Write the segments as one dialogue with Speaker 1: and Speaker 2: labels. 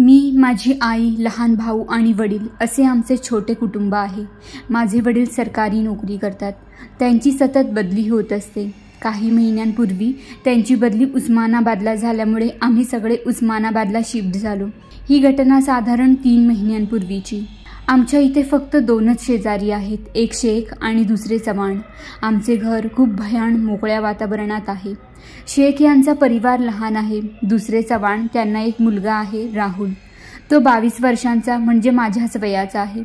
Speaker 1: मी, माझी आई, लहान भाऊ आणि वडील असे आमचे छोटे कुटुंब आहे। माझे वडील सरकारी नोकरी करतात। त्यांची सतत बदली होत असते। काही महिन्यांपूर्वी त्यांची बदली उस्मानाबादला झाल्यामुळे आम्ही सगळे उस्मानाबादला शिफ्ट झालो। ही घटना साधारण 3 महिन्यांपूर्वीची। आमच्या इथे फक्त 2च शेजारी आहेत, एक शेख आणि दुसरे चव्हाण। आमचे घर खूप भयान मोकळ्या वातावरणात आहे। शेख यांचा परिवार लहान आहे। दुसरे चव्हाण, त्यांना एक मुलगा आहे, राहुल। तो 22 वर्षांचा, म्हणजे माझ्याच वयाचा आहे।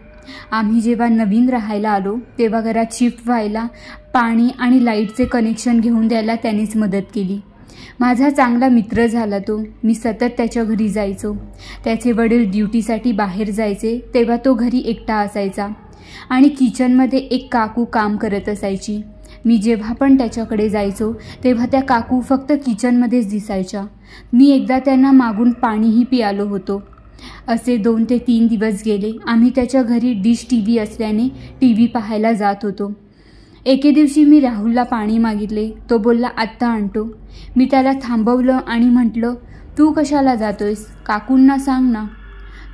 Speaker 1: आम्ही जेव्हा नवीन राहायला आलो तेव्हा घरात शिफ्ट व्हायला पाणी आणि लाईटचे कनेक्शन घेऊन द्यायला त्यांनीच मदत केली। माझा चांगला मित्र झाला तो। मी सतत त्याच्या घरी जायचो। त्याचे वडील ड्युटीसाठी बाहेर जायचे तेव्हा तो घरी एकटा असायचा आणि किचनमध्ये एक काकू काम करत असायची। मी जेव्हा पण त्याच्याकडे जायचो तेव्हा त्या काकू फक्त किचनमध्येच दिसायच्या। मी एकदा त्यांना मागून पाणीही पियालो होतो। असे 2 ते 3 दिवस गेले। आम्ही त्याच्या घरी डिश टीव्ही असल्याने टीव्ही पाहायला जात होतो। एके दिवशी मी राहुलला पाणी मागितले। तो बोलला आत्ता आणतो। मी त्याला थांबवलं आणि म्हटलं, तू कशाला जातोयस? काकूंना सांग ना।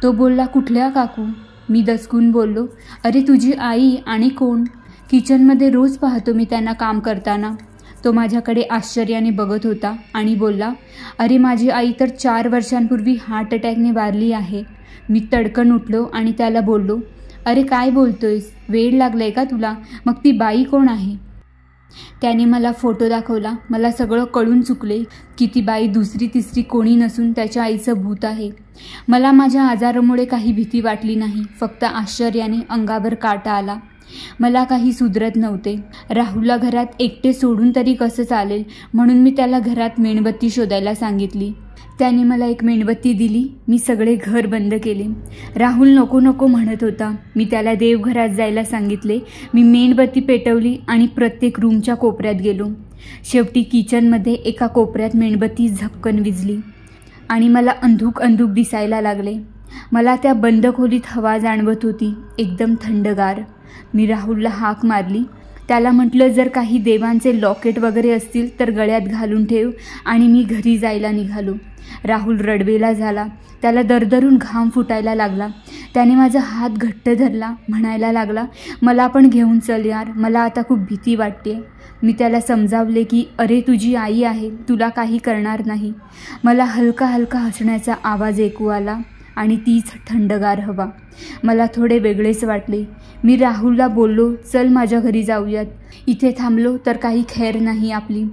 Speaker 1: तो बोलला, कुठल्या काकू? मी दचकून बोललो, अरे तुझी आई आणि कोण? किचनमध्ये रोज पाहतो मी त्यांना काम करताना। तो माझ्याकडे आश्चर्याने बघत होता आणि बोलला, अरे माझी आई तर 4 वर्षांपूर्वी हार्ट अटॅकने वारली आहे। मी तडकन उठलो आणि त्याला बोललो, अरे काय बोलतोयस? वेड लागलंय का तुला? मग ती बाई कोण आहे? त्याने मला फोटो दाखवला। मला सगळं कळून चुकले की ती बाई दुसरी तिसरी कोणी नसून त्याच्या आईचं भूत आहे। मला माझ्या आजारामुळे काही भीती वाटली नाही, फक्त आश्चर्याने अंगावर काटा आला। मला काही सुधरत नव्हते। राहुलला घरात एकटे सोडून तरी कसं चालेल, म्हणून मी त्याला घरात मेणबत्ती शोधायला सांगितली। त्याने मला एक मेणबत्ती दिली। मी सगळे घर बंद केले। राहुल नको नको म्हणत होता। मी त्याला देवघरात जायला सांगितले। मी मेणबत्ती पेटवली आणि प्रत्येक रूमच्या कोपऱ्यात गेलो। शेवटी किचनमध्ये एका कोपऱ्यात मेणबत्ती झपकन विझली आणि मला अंधुक अंधुक दिसायला लागले। मला त्या बंद खोलीत हवा जाणवत होती, एकदम थंडगार। मी राहुलला हाक मारली। त्याला म्हटलं, जर काही देवांचे लॉकेट वगैरे असतील तर गळ्यात घालून ठेव, आणि मी घरी जायला निघालो। राहुल रडवेला झाला। त्याला दरदरून घाम फुटायला लागला। त्याने माझा हात घट्ट धरला, म्हणायला लागला, मला पण घेऊन चल यार, मला आता खूप भीती वाटते। मी त्याला समजावले की अरे तुझी आई आहे, तुला काही करणार नाही। मला हलका हलका हसण्याचा आवाज ऐकू आला आणि तीच थंडगार हवा। मला थोडे वेगळेच वाटले। मी राहुलला बोललो, चल माझ्या घरी जाऊयात, इथे थांबलो तर काही खैर नाही आपली,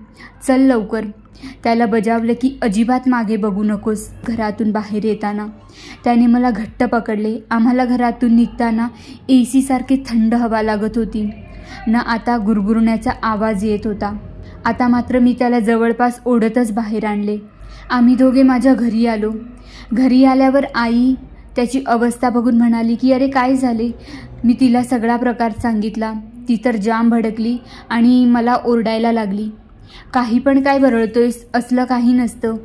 Speaker 1: चल लवकर। त्याला बजावले की अजिबात मागे बघू नकोस घरातून बाहेर येताना। त्याने मला घट्ट पकडले। आम्हाला घरातून निघताना AC सारखी थंड हवा लागत होती ना। आता गुरगुरण्याचा आवाज येत होता। आता मात्र मी त्याला जवळपास ओढतच बाहेर आणले। आम्ही दोघे माझ्या घरी आलो। घरी आल्यावर आई त्याची अवस्था बघून म्हणाली की अरे काय झाले? मी तिला सगळा प्रकार सांगितला। ती तर जाम भडकली आणि मला ओरडायला लागली, काही पण काय बरळतोयस, असलं काही नसतं।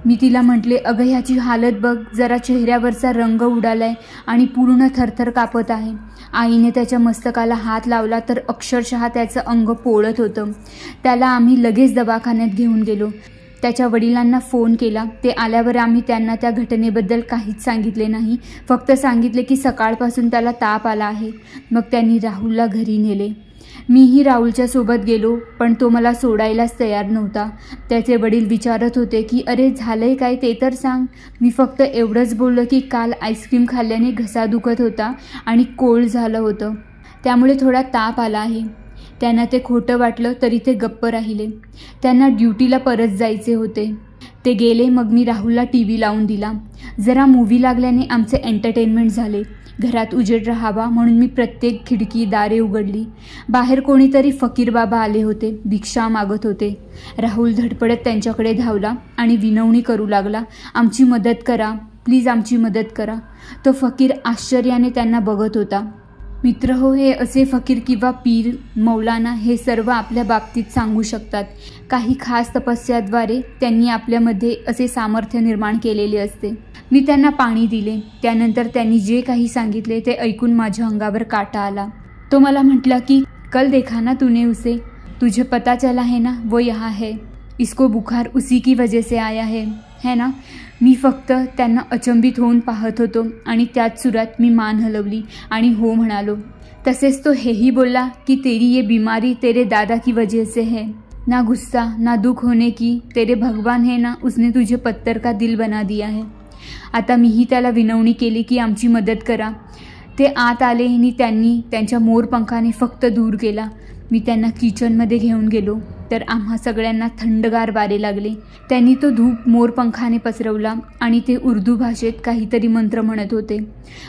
Speaker 1: मी तिला म्हटले, अगं ह्याची हालत बघ, जरा चेहऱ्यावरचा रंग उडालाय आणि पूर्ण थरथर कापत आहे। आईने त्याच्या मस्तकाला हात लावला तर अक्षरशः त्याचं अंग पोळत होतं। त्याला आम्ही लगेच दवाखान्यात घेऊन गेलो। त्याच्या वडिलांना फोन केला। ते आल्यावर आम्ही त्यांना त्या घटनेबद्दल काहीच सांगितले नाही, फक्त सांगितले की सकाळपासून त्याला ताप आला आहे। मग त्यांनी राहुलला घरी नेले। मीही राहुलच्या सोबत गेलो, पण तो मला सोडायलाच तयार नव्हता। त्याचे वडील विचारत होते की अरे झालंय काय ते तर सांग। मी फक्त एवढंच बोललो की काल आईस्क्रीम खाल्ल्याने घसा दुखत होता आणि कोल्ड झालं होतं, त्यामुळे थोडा ताप आला आहे। त्यांना ते खोटं वाटलं तरी ते गप्प राहिले। त्यांना ड्युटीला परत जायचे होते। ते गेले। मग मी राहुलला टीव्ही लावून दिला। जरा मूवी लागल्याने आमचे एंटरटेनमेंट झाले। घरात उजेड राहावा म्हणून मी प्रत्येक खिडकी दारे उघडली। बाहेर कोणीतरी फकीर बाबा आले होते, भिक्षा मागत होते। राहुल धडपडत त्यांच्याकडे धावला आणि विनवणी करू लागला, आमची मदत करा, प्लीज आमची मदत करा। तो फकीर आश्चर्याने त्यांना बघत होता। मित्र हो, हे असे फकीर किंवा पीर, मौलाना हे सर्व आपल्या बाबतीत सांगू शकतात। काही खास तपस्याद्वारे त्यांनी आपल्यामध्ये असे सामर्थ्य निर्माण केलेले असते। मी त्यांना पाणी दिले। त्यानंतर त्यांनी जे काही सांगितले ते ऐकून माझ्या अंगावर काटा आला। तो मला म्हटला की कल देखा ना तूने उसे, तुझे पता चला है ना वो यहाँ है, इसको बुखार उसी की वजह से आया है है ना? मी फक्त त्यांना अचंबित होऊन पाहत होतो आणि त्याच सुरात मी मान हलवली आणि हो म्हणालो. तसेच तो हेही बोलला की तेरी ये बीमारी तेरे दादा की वजह से है, ना गुस्सा ना दुख होने की, तेरे भगवान है ना, उसने तुझे पत्थर का दिल बना दिया है. आता मीही त्याला विनवणी केली की आमची मदत करा. ते आत आले आणि त्यांनी त्यांच्या मोरपंखाने फक्त दूर केला. मी त्यांना किचनमध्ये घेऊन गेलो तर आम्हा सगळ्यांना थंडगार वारे लागले. त्यांनी तो धूप मोरपंखाने पसरवला आणि ते उर्दू भाषेत काहीतरी मंत्र म्हणत होते.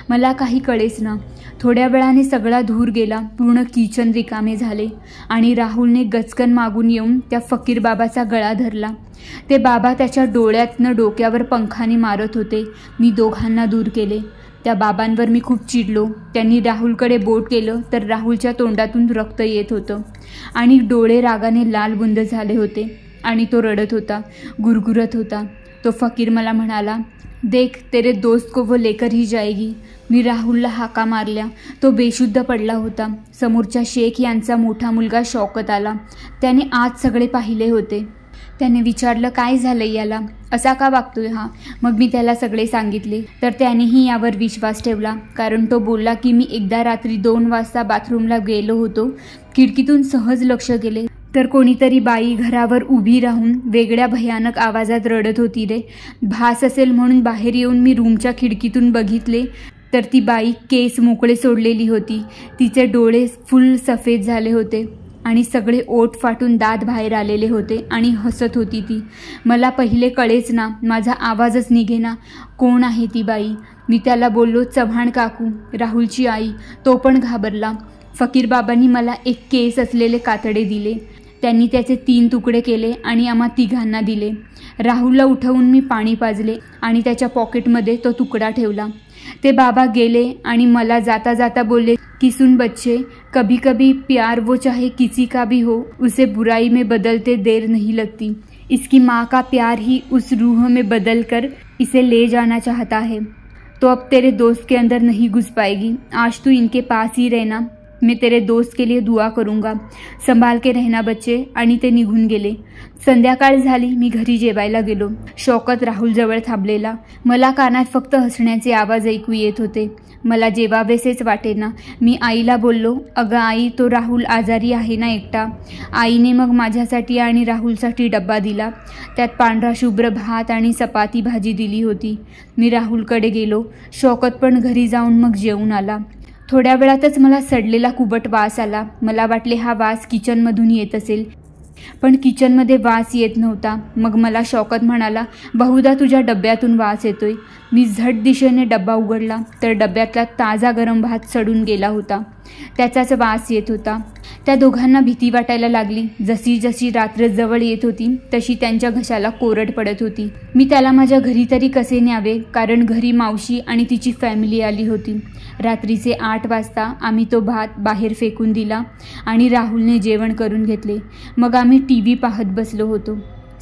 Speaker 1: मला काही कळेच ना. थोड्या वेळाने सगळा धूर गेला, पूर्ण किचन रिकामे झाले आणि राहुलने गचकन मागून येऊन त्या फकीर बाबाचा गळा धरला. ते बाबा त्याच्या डोळ्यातनं डोक्यावर पंखाने मारत होते. मी दोघांना दूर केले. त्या बाबांवर मी खूप चिडलो. त्यांनी राहुलकडे बोट केलं तर राहुलच्या तोंडातून रक्त येत होतं आणि डोळे रागाने लालबुंद झाले होते आणि तो रडत होता, गुरगुरत होता. तो फकीर मला म्हणाला, देख तेरे दोस्त को वो लेकर ही जाएगी. मी राहुलला हाका मारल्या. तो बेशुद्ध पडला होता. समोरच्या शेख यांचा मोठा मुलगा शौकत आला. त्याने आज सगळे पाहिले होते. त्याने विचारलं, काय झालं याला, असा का वागतोय हा? मग मी त्याला सगळे सांगितले तर त्यानेही यावर विश्वास ठेवला. कारण तो बोलला की मी एकदा रात्री 2 वाजता बाथरूमला गेलो होतो. खिडकीतून सहज लक्ष गेले तर कोणीतरी बाई घरावर उभी राहून वेगळ्या भयानक आवाजात रडत होती रे. भास असेल म्हणून बाहेर येऊन मी रूमच्या खिडकीतून बघितले तर ती बाई केस मोकळे सोडलेली होती. तिचे डोळे फुल सफेद झाले होते आणि सगळे ओठ फाटून दात बाहेर आलेले होते आणि हसत होती ती. मला पहिले कळेच ना, माझा आवाजच निघेना. कोण आहे ती बाई? मी त्याला बोललो, चव्हाण काकू, राहुलची आई. तो पण घाबरला. फकीर बाबांनी मला एक केस असलेले कातडे दिले. त्यांनी त्याचे 3 तुकडे केले आणि आम्हा तिघांना दिले. राहुलला उठवून मी पाणी पाजले आणि त्याच्या पॉकेटमध्ये तो तुकडा ठेवला. ते बाबा गेले आणि मला जाता जाता बोलले कि सुन बच्चे, कभी कभी प्यार वो चाहे किसी का भी हो, उसे बुराई में बदलते देर नहीं लगती. इसकी माँ का प्यार ही उस रूह में बदल कर इसे ले जाना चाहता है. तो अब तेरे दोस्त के अंदर नहीं घुस पाएगी. आज तू इनके पास ही रहना. मैं तेरे दोस्त के लिए दुआ करूँगा. संभाल के रहना बच्चे. आणि ते निघून गेले. संध्याकाळ झाली. मी घरी जेवायला गेलो. शौकत राहुलजवळ थांबलेला. मला कानात फक्त हसण्याचे आवाज ऐकू येत होते. मला जेवावेसेच वाटेना. मी आईला बोललो, अगं आई, तो राहुल आजारी आहे ना एकटा. आईने मग माझ्यासाठी आणि राहुलसाठी डब्बा दिला. त्यात पांढरा शुभ्र भात आणि चपाती भाजी दिली होती. मी राहुलकडे गेलो. शौकत पण घरी जाऊन मग जेवून आला. थोड्या वेळातच मला सडलेला कुबट वास आला. मला वाटले हा वास किचनमधून येत असेल, पण किचनमध्ये वास येत नव्हता. मग मला शौकत म्हणाला, बहुधा तुझ्या डब्यातून वास येतोय. मी झट दिशेने डब्बा उघडला तर डब्यातला ताजा गरम भात सडून गेला होता. त्याचाच वास येत होता. त्या दोघांना भीती वाटायला लागली. जशी जशी रात्र जवळ येत होती तशी त्यांच्या घशाला कोरड पडत होती. मी त्याला माझ्या घरी तरी कसे न्यावे, कारण घरी मावशी आणि तिची फॅमिली आली होती. रात्रीचे 8 वाजता आम्ही तो भात बाहेर फेकून दिला आणि राहुलने जेवण करून घेतले. मग आम्ही TV पाहत बसलो होतो.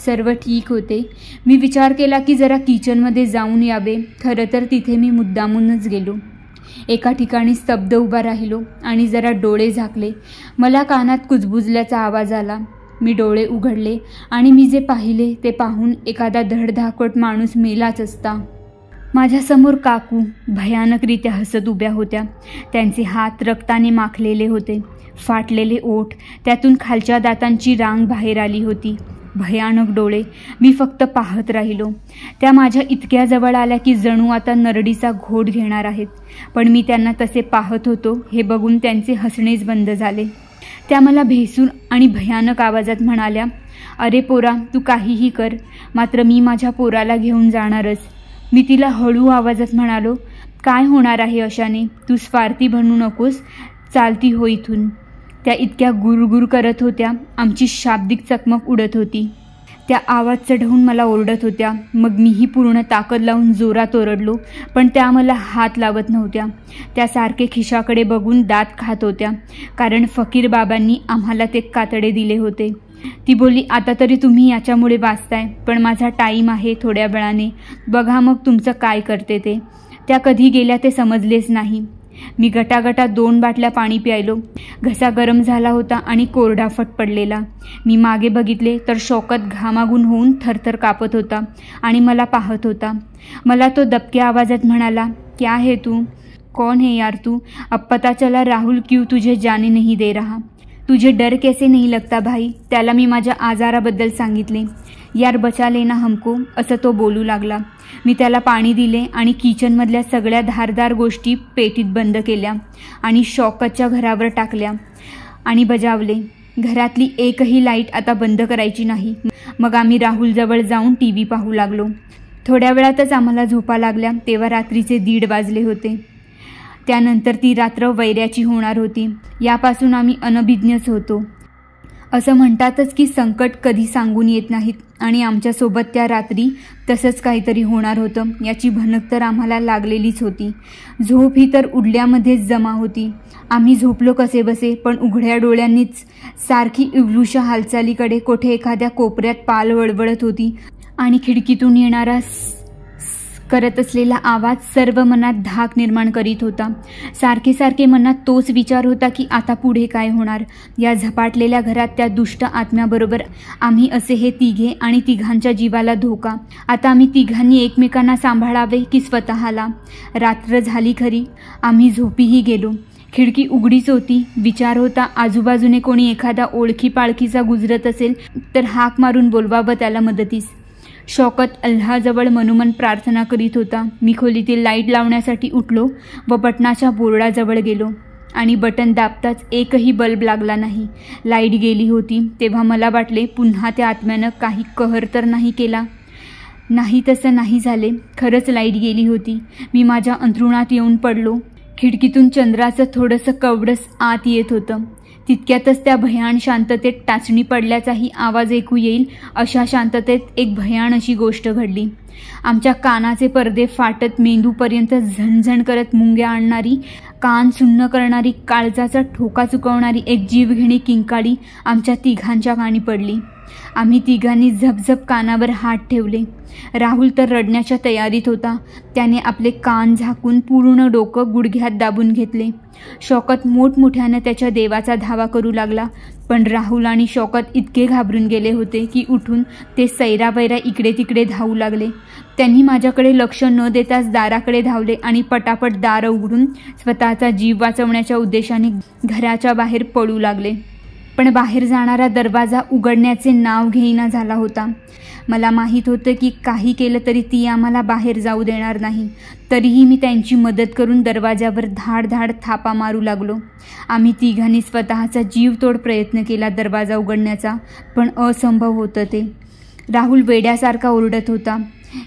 Speaker 1: सर्व ठीक होते. मी विचार केला की जरा किचनमध्ये जाऊन यावे. खरं तर तिथे मी मुद्दामूनच गेलो. एका ठिकाणी स्तब्ध उभा राहिलो आणि जरा डोळे झाकले. मला कानात कुजबुजल्याचा आवाज आला. मी डोळे उघडले आणि मी जे पाहिले ते पाहून एखादा धडधाकट माणूस मेलाच असता. माझ्यासमोर काकू भयानकरित्या हसत उभ्या होत्या. त्यांचे हात रक्ताने माखलेले होते. फाटलेले ओठ, त्यातून खालच्या दातांची रांग बाहेर आली होती. भयानक डोळे. मी फक्त पाहत राहिलो. त्या माझ्या इतक्या जवळ आल्या की जणू आता नरडीचा घोट घेणार आहेत. पण मी त्यांना तसे पाहत होतो हे बघून त्यांचे हसणेच बंद झाले. त्या मला भेसून आणि भयानक आवाजात म्हणाल्या, अरे पोरा, तू काहीही कर, मात्र मी माझ्या पोराला घेऊन जाणारच. मी तिला हळू आवाजात म्हणालो, काय होणार आहे अशाने? तू स्वार्थी बनू नकोस, चालती हो इथून. त्या इतक्या गुरगुर करत होत्या. आमची शाब्दिक चकमक उडत होती. त्या आवाज चढवून मला ओरडत होत्या. मग मीही पूर्ण ताकद लावून जोरात ओरडलो, पण त्या मला हात लावत नव्हत्या. त्या सारखे खिशाकडे बघून दात खात होत्या, कारण फकीर बाबांनी आम्हाला ते कातडे दिले होते. ती बोलली, आता तरी तुम्ही याच्यामुळे वाचताय, पण माझा टाईम आहे थोड्या वेळाने. बघा मग तुमचं काय करते ते. त्या कधी गेल्या ते समजलेच नाही. मी गटागटा 2 बाटल्या पाणी प्यायलो. घसा गरम झाला होता आणि कोरडा फट पडलेला. मी मागे बघितले तर शौकत घामाघूम होऊन थरथर कापत होता आणि मला पाहत होता. मला तो दबक्या आवाजात म्हणाला, क्या है तू? कौन है यार तू? अब पता चला राहुल क्यों तुझे जाने नहीं दे रहा. तुझे डर कैसे नहीं लगता भाई? त्याला मी माझ्या आजाराबद्दल सांगितले. यार बचा लेना हमको, असं तो बोलू लागला. मी त्याला पाणी दिले आणि किचनमधल्या सगळ्या धारदार गोष्टी पेटीत बंद केल्या आणि शौकतच्या घरावर टाकल्या आणि बजावले, घरातली एकही लाईट आता बंद करायची नाही. मग आम्ही राहुलजवळ जाऊन TV पाहू लागलो. थोड्या वेळातच आम्हाला झोपा लागल्या. तेव्हा रात्रीचे 1:30 वाजले होते. त्यानंतर ती रात्र वैऱ्याची होणार होती, यापासून आम्ही अनभिज्ञच होतो. असं म्हणतातच की संकट कधी सांगून येत नाहीत आणि आमच्यासोबत त्या रात्री तसंच काहीतरी होणार होतं याची भनक तर आम्हाला लागलेलीच होती. झोप ही तर उडल्यामध्येच जमा होती. आम्ही झोपलो कसे बसे, पण उघड्या डोळ्यांनीच सारखी इवलूशा हालचालीकडे कोठे एखाद्या कोपऱ्यात पाल वळवळत होती आणि खिडकीतून येणारा करत असलेला आवाज सर्व मनात धाक निर्माण करीत होता. सारखे सारखे मनात तोच विचार होता की आता पुढे काय होणार. या झपाटलेल्या घरात त्या दुष्ट आत्म्याबरोबर आम्ही असे हे तिघे आणि तिघांच्या जीवाला धोका. आता आम्ही तिघांनी एकमेकांना सांभाळावे की स्वतःला. रात्र झाली खरी, आम्ही झोपीही गेलो. खिडकी उघडीच होती. विचार होता आजूबाजूने कोणी एखादा ओळखी पाळखीचा गुजरत असेल तर हाक मारून बोलवावं त्याला मदतीस. शौकत अल्लाहजवळ मनोमन प्रार्थना करीत होता. मी खोलीतील लाईट लावण्यासाठी उठलो व बटनाच्या बोर्डाजवळ गेलो आणि बटन दाबताच एकही बल्ब लागला नाही. लाईट गेली होती. तेव्हा मला वाटले पुन्हा त्या आत्म्यानं काही कहर तर नाही केला. नाही, तसं नाही झाले. खरंच लाईट गेली होती. मी माझ्या अंथरुणात येऊन पडलो. खिडकीतून चंद्राचं थोडंसं कवडस आत येत होतं. तितक्यातच त्या भयान शांततेत टाचणी पडल्याचाही आवाज ऐकू येईल अशा शांततेत एक भयान अशी गोष्ट घडली. आमच्या कानाचे पडदे फाटत मेंदूपर्यंत झणझण करत मुंग्या आणणारी, कान सुन्न करणारी, काळजाचा ठोका चुकवणारी एक जीवघेणी किंकाळी आमच्या तिघांच्या कानी पडली. आम्ही तिघांनी झपझप कानावर हात ठेवले. राहुल तर रडण्याच्या तयारीत होता. त्याने आपले कान झाकून पूर्ण डोकं गुडघ्यात दाबून घेतले. शौकत मोठमोठ्यानं त्याच्या देवाचा धावा करू लागला. पण राहुल आणि शौकत इतके घाबरून गेले होते की उठून ते सैरावैरा इकडे तिकडे धावू लागले. त्यांनी माझ्याकडे लक्ष न देताच दाराकडे धावले आणि पटापट दार उघडून स्वतःचा जीव वाचवण्याच्या उद्देशाने घराच्या बाहेर पळू लागले. पण बाहेर जाणारा दरवाजा उघडण्याचे नाव घेईना झाला होता. मला माहीत होतं की काही केलं तरी ती आम्हाला बाहेर जाऊ देणार नाही. तरीही मी त्यांची मदत करून दरवाजावर धाड धाड थापा मारू लागलो. आम्ही तिघांनी स्वतःचा जीवतोड प्रयत्न केला दरवाजा उघडण्याचा, पण असंभव होतं ते. राहुल वेड्यासारखा ओरडत होता,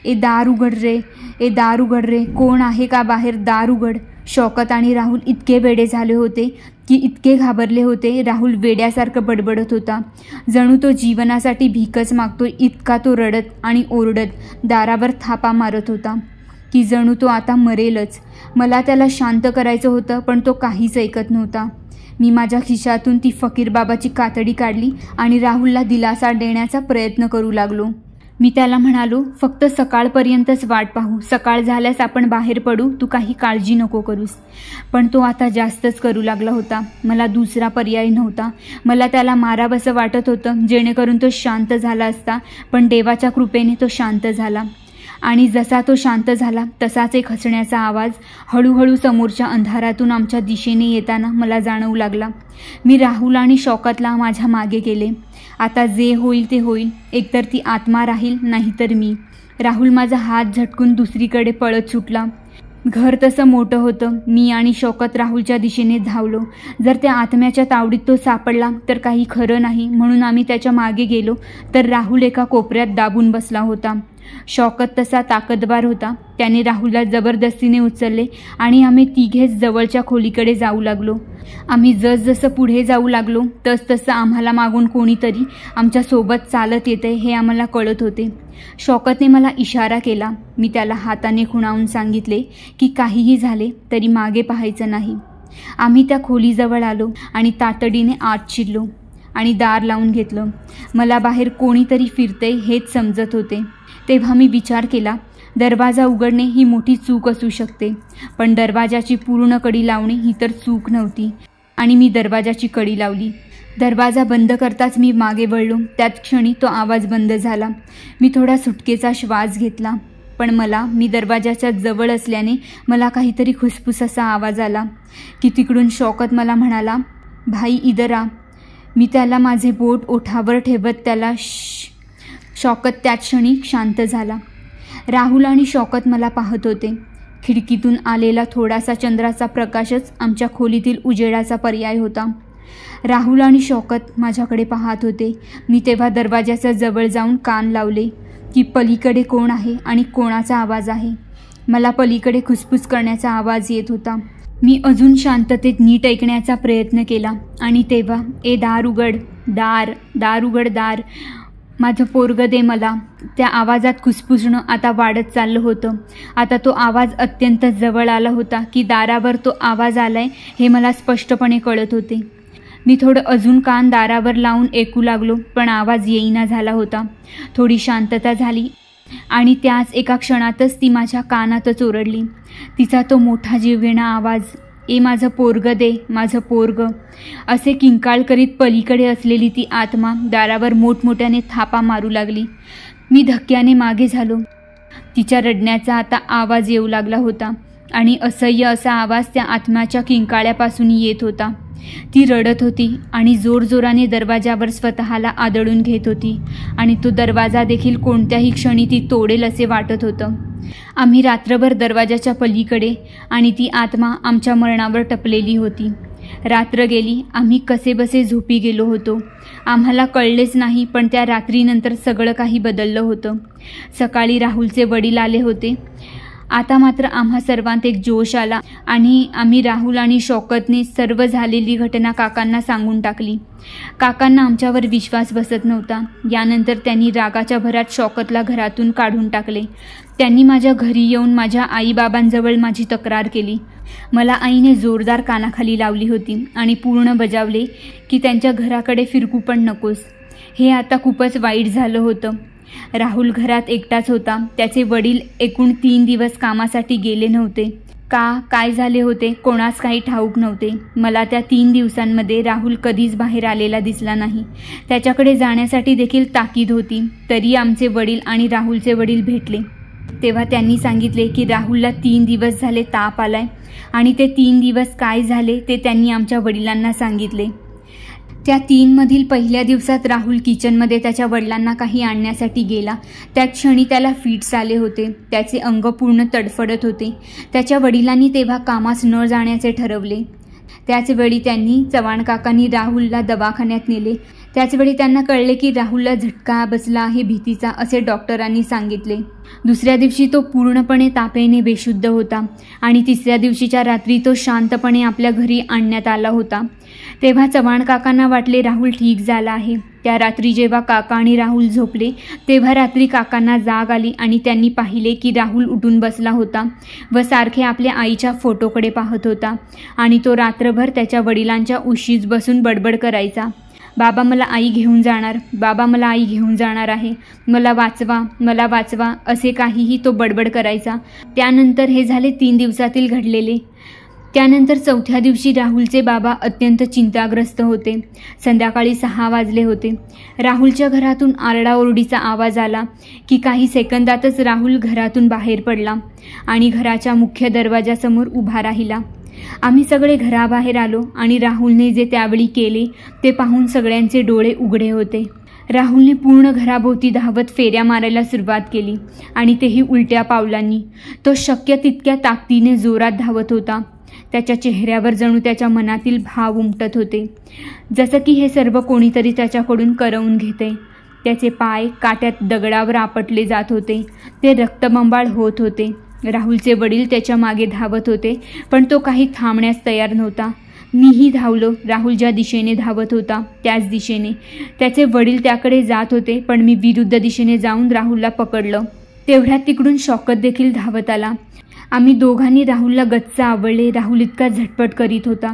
Speaker 1: ए दार उघड रे, ए दार उघड रे, कोण आहे का बाहेर, दार उघड. शौकत आणि राहुल इतके वेडे झाले होते की इतके घाबरले होते. राहुल वेड्यासारखं बडबडत होता, जणू तो जीवनासाठी भीकच मागतोय. इतका तो रडत आणि ओरडत दारावर थापा मारत होता की जणू तो आता मरेलच. मला त्याला शांत करायचं होतं, पण तो काहीच ऐकत नव्हता. मी माझ्या खिशातून ती फकीर बाबाची कातडी काढली आणि राहुलला दिलासा देण्याचा प्रयत्न करू लागलो. मी त्याला म्हणालो, फक्त सकाळपर्यंतच वाट पाहू, सकाळ झाल्यास आपण बाहेर पडू, तू काही काळजी नको करूस. पण तो आता जास्तच करू लागला होता. मला दुसरा पर्याय नव्हता. मला त्याला मारावंसं वाटत होतं जेणेकरून तो शांत झाला असता, पण देवाच्या कृपेने तो शांत झाला. आणि जसा तो शांत झाला तसाच एक हसण्याचा आवाज हळूहळू समोरच्या अंधारातून आमच्या दिशेने येताना मला जाणवू लागला. मी राहुल आणि शौकतला माझ्या मागे केले. आता जे होईल ते होईल, एकतर ती आत्मा राहील नाहीतर मी. राहुल माझा हात झटकून दुसरीकडे पळत सुटला. घर तसं मोठं होतं. मी आणि शौकत राहुलच्या दिशेने धावलो. जर त्या आत्म्याच्या तावडीत तो सापडला तर काही खरं नाही, म्हणून आम्ही त्याच्या मागे गेलो तर राहुल एका कोपऱ्यात दाबून बसला होता. शौकत तसा ताकदवार होता. त्याने राहुलला जबरदस्तीने उचलले आणि आम्ही तिघेच जवळच्या खोलीकडे जाऊ लागलो. आम्ही जसजसं पुढे जाऊ लागलो तसतसं आम्हाला मागून कोणीतरी आमच्या सोबत चालत येते हे आम्हाला कळत होते. शौकतने मला इशारा केला. मी त्याला हाताने खुणावून सांगितले की काहीही झाले तरी मागे पाहायचं नाही. आम्ही त्या खोलीजवळ आलो आणि तातडीने आत शिरलो आणि दार लावून घेतलं. मला बाहेर कोणीतरी फिरतंय हेच समजत होते. तेव्हा मी विचार केला, दरवाजा उघडणे ही मोठी चूक असू शकते, पण दरवाजाची पूर्ण कडी लावणे ही तर चूक नव्हती आणि मी दरवाजाची कडी लावली. दरवाजा बंद करताच मी मागे वळलो. त्याच क्षणी तो आवाज बंद झाला. मी थोडा सुटकेचा श्वास घेतला, पण मी दरवाजाच्या जवळ असल्याने मला काहीतरी खुसफुस असा आवाज आला की तिकडून शौकत मला म्हणाला, भाई इधर आ. मी त्याला माझे बोट ओठावर ठेवत त्याला शौकत त्याच क्षणी शांत झाला. राहुल आणि शौकत मला पाहत होते. खिडकीतून आलेला थोडासा चंद्राचा प्रकाशच आमच्या खोलीतील उजेडाचा पर्याय होता. राहुल आणि शौकत माझ्याकडे पाहत होते. मी तेव्हा दरवाजाच्या जवळ जाऊन कान लावले की पलीकडे कोण आहे आणि कोणाचा आवाज आहे. मला पलीकडे खुसफुस करण्याचा आवाज येत होता. मी अजून शांततेत नीट ऐकण्याचा प्रयत्न केला आणि तेव्हा, ए दार उघड, दार उघड, दार. माझं पोरगं दे मला. त्या आवाजात खुसफुसणं आता वाढत चाललं होतं. आता तो आवाज अत्यंत जवळ आला होता की दारावर तो आवाज आलाय हे मला स्पष्टपणे कळत होते. मी थोडं अजून कान दारावर लावून ऐकू लागलो, पण आवाज येईना झाला होता. थोडी शांतता झाली आणि त्याच एका क्षणातच ती माझ्या कानातच ओरडली. तिचा तो मोठा जीवघेणा आवाज, ए माझं पोरगं दे, माझं पोरगं, असे किंकाळ करीत पलीकडे असलेली ती आत्मा दारावर मोठमोठ्याने थापा मारू लागली. मी धक्क्याने मागे झालो. तिच्या रडण्याचा आता आवाज येऊ लागला होता आणि असह्य असा आवाज त्या आत्म्याच्या किंकाळ्यापासून येत होता. ती रडत होती आणि जोरजोराने दरवाजावर स्वतःला आदळून घेत होती आणि तो दरवाजा देखील कोणत्याही क्षणी ती तोडेल असे वाटत होतं. आम्ही रात्रभर दरवाजाच्या पलीकडे आणि ती आत्मा आमच्या मरणावर टपलेली होती. रात्र गेली. आम्ही कसेबसे झोपी गेलो होतो. आम्हाला कळलेच नाही, पण त्या रात्रीनंतर सगळं काही बदललं होतं. सकाळी राहुलचे वडील आले होते. आता मात्र आम्हा सर्वांत एक जोश आला आणि आम्ही राहुल आणि शौकतने सर्व झालेली घटना काकांना सांगून टाकली. काकांना आमच्यावर विश्वास बसत नव्हता. यानंतर त्यांनी रागाच्या भरात शौकतला घरातून काढून टाकले. त्यांनी माझ्या घरी येऊन माझ्या आईबाबांजवळ माझी तक्रार केली. मला आईने जोरदार कानाखाली लावली होती आणि पूर्ण बजावले की त्यांच्या घराकडे फिरकू पण नकोस. हे आता खूपच वाईट झालं होतं. राहुल घरात एकटाच होता. त्याचे वडील एकूण 3 दिवस कामासाठी गेले नव्हते. काय झाले होते कोणास काही ठाऊक नव्हते. मला त्या 3 दिवसांमध्ये राहुल कधीच बाहेर आलेला दिसला नाही. त्याच्याकडे जाण्यासाठी देखील ताकीद होती. तरी आमचे वडील आणि राहुलचे वडील भेटले. तेव्हा त्यांनी सांगितले की राहुलला 3 दिवस झाले ताप आलाय आणि ते 3 दिवस काय झाले ते त्यांनी आमच्या वडिलांना सांगितले. त्या 3मधील पहिल्या दिवसात राहुल किचनमध्ये त्याच्या वडिलांना काही आणण्यासाठी गेला. त्या क्षणी त्याला फिट्स आले होते. त्याचे अंग पूर्ण तडफडत होते. त्याच्या वडिलांनी तेव्हा कामास न जाण्याचे ठरवले. त्याचवेळी त्यांनी चव्हाण काकांनी राहुलला दवाखान्यात नेले. त्याचवेळी त्यांना कळले की राहुलला झटका बसला आहे भीतीचा, असे डॉक्टरांनी सांगितले. दुसऱ्या दिवशी तो पूर्णपणे तापेने बेशुद्ध होता आणि तिसऱ्या दिवशीच्या रात्री तो शांतपणे आपल्या घरी आणण्यात आला होता. तेव्हा चव्हाण काकांना वाटले राहुल ठीक झाला आहे. त्या रात्री जेव्हा काका आणि राहुल झोपले तेव्हा रात्री काकांना जाग आली आणि त्यांनी पाहिले की राहुल उठून बसला होता व सारखे आपल्या आईच्या फोटोकडे पाहत होता आणि तो रात्रभर त्याच्या वडिलांच्या उशीच बसून बडबड करायचा, बाबा मला आई घेऊन जाणार, बाबा मला आई घेऊन जाणार आहे, मला वाचवा, मला वाचवा, असे काहीही तो बडबड करायचा. त्यानंतर हे झाले 3 दिवसातील घडलेले. त्यानंतर 4थ्या दिवशी राहुलचे बाबा अत्यंत चिंताग्रस्त होते. संध्याकाळी 6 वाजले होते. राहुलच्या घरातून आरडाओरडीचा आवाज आला की काही सेकंदातच राहुल घरातून बाहेर पडला आणि घराच्या मुख्य दरवाजासमोर उभा राहिला. आम्ही सगळे घराबाहेर आलो आणि राहुलने जे त्यावेळी केले ते पाहून सगळ्यांचे डोळे उघडे होते. राहुलने पूर्ण घराभोवती धावत फेऱ्या मारायला सुरुवात केली आणि तेही उलट्या पावलांनी. तो शक्य तितक्या ताकदीने जोरात धावत होता. त्याच्या चेहऱ्यावर जणू त्याच्या मनातील भाव उमटत होते, जसं की हे सर्व कोणीतरी त्याच्याकडून करवून घेते. त्याचे पाय काट्यात दगडावर आपटले जात होते. ते रक्तबंबाळ होत होते. राहुलचे वडील त्याच्या मागे धावत होते, पण तो काही थांबण्यास तयार नव्हता. मीही धावलो. राहुल ज्या दिशेने धावत होता त्याच दिशेने. त्याचे वडील त्याकडे जात होते, पण मी विरुद्ध दिशेने जाऊन राहुलला पकडलं. तेवढ्यात तिकडून शौकत देखील धावत आला. आम्ही दोघांनी राहुलला गच्च आवळले. राहुल इतका झटपट करीत होता,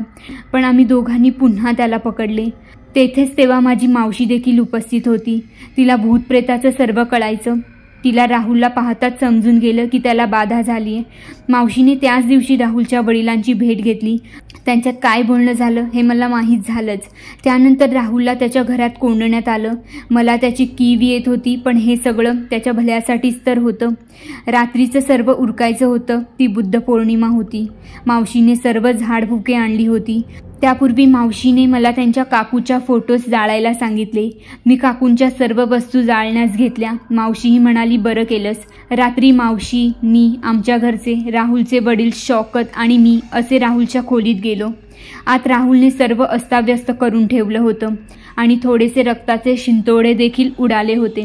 Speaker 1: पण आम्ही दोघांनी पुन्हा त्याला पकडले. तेथेच तेव्हा माझी मावशी देखील उपस्थित होती. तिला भूतप्रेताचं सर्व कळायचं. तिला राहुलला पाहताच समजून गेलं की त्याला बाधा झाली आहे. मावशीने त्याच दिवशी राहुलच्या वडिलांची भेट घेतली. त्यांच्यात काय बोलणं झालं हे मला माहीत झालंच. त्यानंतर राहुलला त्याच्या घरात कोंडण्यात आलं. मला त्याची कीव येत होती, पण हे सगळं त्याच्या भल्यासाठीच तर होतं. रात्रीचं सर्व उरकायचं होतं. ती बुद्ध पौर्णिमा होती. मावशीने सर्व झाडफुके आणली होती. त्यापूर्वी मावशीने मला त्यांच्या काकूच्या फोटोज जाळायला सांगितले. मी काकूंच्या सर्व वस्तू जाळण्यास घेतल्या. मावशीही म्हणाली, बरं केलंस. रात्री मावशी, मी, आमच्या घरचे, राहुलचे वडील शौकत आणि मी असे राहुलच्या खोलीत गेलो. आत राहुलने सर्व अस्ताव्यस्त करून ठेवलं होतं आणि थोडेसे रक्ताचे शिंतोडे देखील उडाले होते.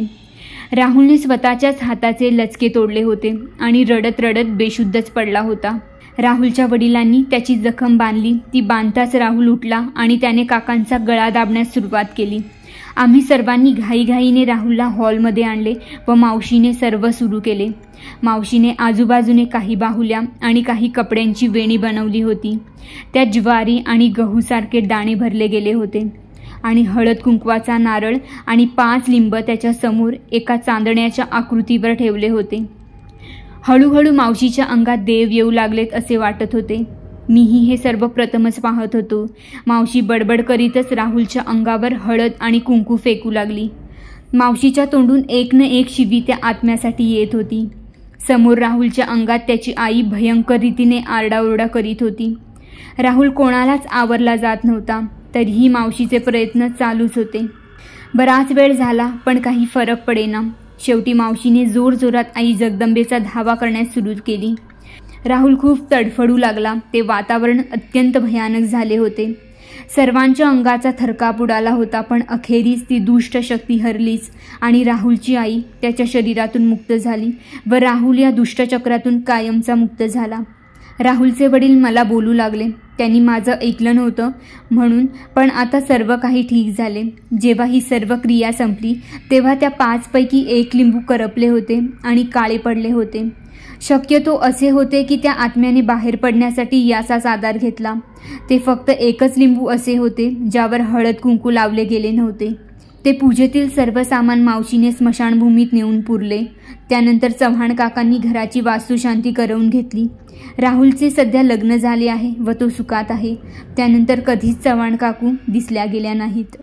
Speaker 1: राहुलने स्वतःच्याच हाताचे लचके तोडले होते आणि रडत रडत बेशुद्धच पडला होता. राहुलच्या वडिलांनी त्याची जखम बांधली. ती बांधताच राहुल उठला आणि त्याने काकांचा गळा दाबण्यास सुरुवात केली. आम्ही सर्वांनी घाईघाईने राहुलला हॉलमध्ये आणले व मावशीने सर्व सुरू केले. मावशीने आजूबाजूने काही बाहुल्या आणि काही कपड्यांची वेणी बनवली होती. त्यात ज्वारी आणि गहूसारखे दाणे भरले गेले होते आणि हळद कुंकवाचा नारळ आणि 5 लिंब त्याच्या समोर एका चांदण्याच्या आकृतीवर ठेवले होते. हळूहळू मावशीच्या अंगात देव येऊ लागलेत असे वाटत होते. मीही हे सर्व प्रथमच पाहत होतो. मावशी बडबड करीतच राहुलच्या अंगावर हळद आणि कुंकू फेकू लागली. मावशीच्या तोंडून एक न एक शिवी त्या आत्म्यासाठी येत होती. समोर राहुलच्या अंगात त्याची आई भयंकर रीतीने आरडाओरडा करीत होती. राहुल कोणालाच आवरला जात नव्हता. तरीही मावशीचे प्रयत्न चालूच होते. बराच वेळ झाला पण काही फरक पडेना. शेवटी मावशीने जोरजोरात आई जगदंबेचा धावा करण्यास सुरू केली. राहुल खूप तडफडू लागला. ते वातावरण अत्यंत भयानक झाले होते. सर्वांच्या अंगाचा थरकाप उडाला होता. पण अखेरीस ती दुष्ट शक्ती हरलीच आणि राहुलची आई त्याच्या शरीरातून मुक्त झाली व राहुल या दुष्टचक्रातून कायमचा मुक्त झाला. राहुलचे वडील मला बोलू लागले. त्यांनी माझं ऐकलं नव्हतं म्हणून, पण आता सर्व काही ठीक झाले. जेव्हा ही सर्व क्रिया संपली तेव्हा त्या 5 पैकी 1 लिंबू करपले होते आणि काळे पडले होते. शक्यतो असे होते की त्या आत्म्याने बाहेर पडण्यासाठी याचाच आधार घेतला. ते फक्त 1च लिंबू असे होते ज्यावर हळद कुंकू लावले गेले नव्हते. ते पूजेतील सर्व सामान मावशीने स्मशानभूमीत नेऊन पुरले. त्यानंतर चव्हाण काकांनी घराची वास्तुशांती करवून घेतली. राहुलचे सध्या लग्न झाले आहे व तो सुखात आहे. त्यानंतर कधीच चव्हाण काकू दिसल्या गेल्या नाहीत.